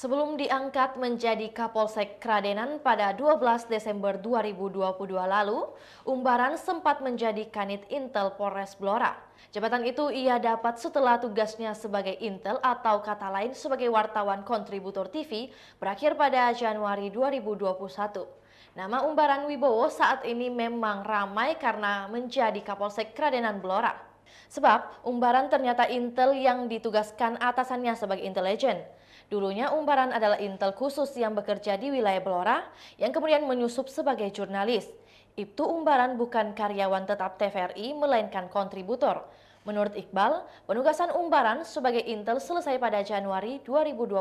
Sebelum diangkat menjadi Kapolsek Kradenan pada 12 Desember 2022 lalu, Umbaran sempat menjadi Kanit Intel Polres Blora. Jabatan itu ia dapat setelah tugasnya sebagai Intel atau kata lain sebagai wartawan kontributor TV berakhir pada Januari 2021. Nama Umbaran Wibowo saat ini memang ramai karena menjadi Kapolsek Kradenan Blora. Sebab Umbaran ternyata Intel yang ditugaskan atasannya sebagai intelijen. Dulunya Umbaran adalah Intel khusus yang bekerja di wilayah Blora yang kemudian menyusup sebagai jurnalis. Ibtu Umbaran bukan karyawan tetap TVRI melainkan kontributor. Menurut Iqbal, penugasan Umbaran sebagai Intel selesai pada Januari 2021.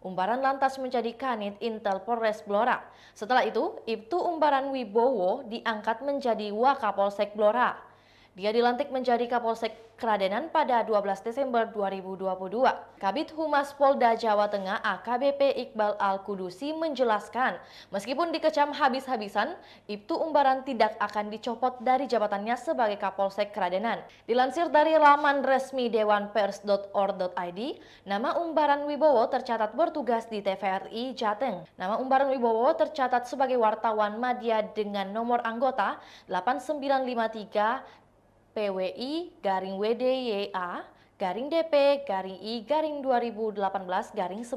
Umbaran lantas menjadi Kanit Intel Polres Blora. Setelah itu, Ibtu Umbaran Wibowo diangkat menjadi Wakapolsek Blora. Dia dilantik menjadi Kapolsek Kradenan pada 12 Desember 2022. Kabid Humas Polda Jawa Tengah AKBP Iqbal Al-Kudusi menjelaskan, meskipun dikecam habis-habisan, Ibtu Umbaran tidak akan dicopot dari jabatannya sebagai Kapolsek Kradenan. Dilansir dari laman resmi dewanpers.or.id, nama Umbaran Wibowo tercatat bertugas di TVRI Jateng. Nama Umbaran Wibowo tercatat sebagai wartawan media dengan nomor anggota 8953 PWI-WDYA-DP-I-2018-19.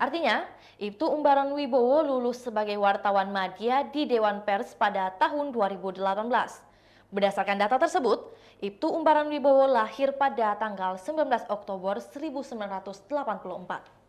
Artinya, Ibtu Umbaran Wibowo lulus sebagai wartawan media di Dewan Pers pada tahun 2018. Berdasarkan data tersebut, Ibtu Umbaran Wibowo lahir pada tanggal 19 Oktober 1984.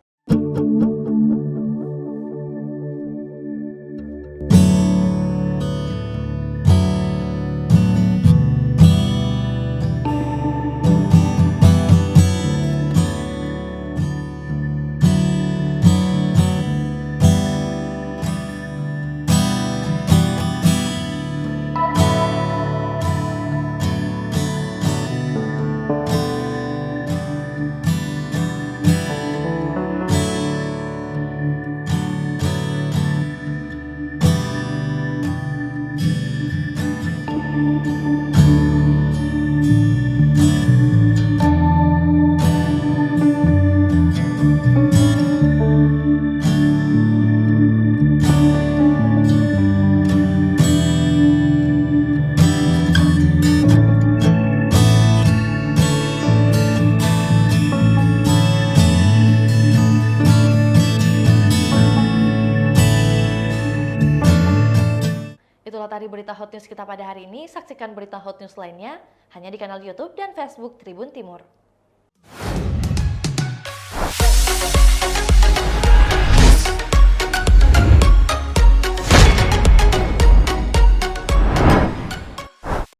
Itulah tadi berita Hot News kita pada hari ini. Saksikan berita Hot News lainnya hanya di kanal YouTube dan Facebook Tribun Timur.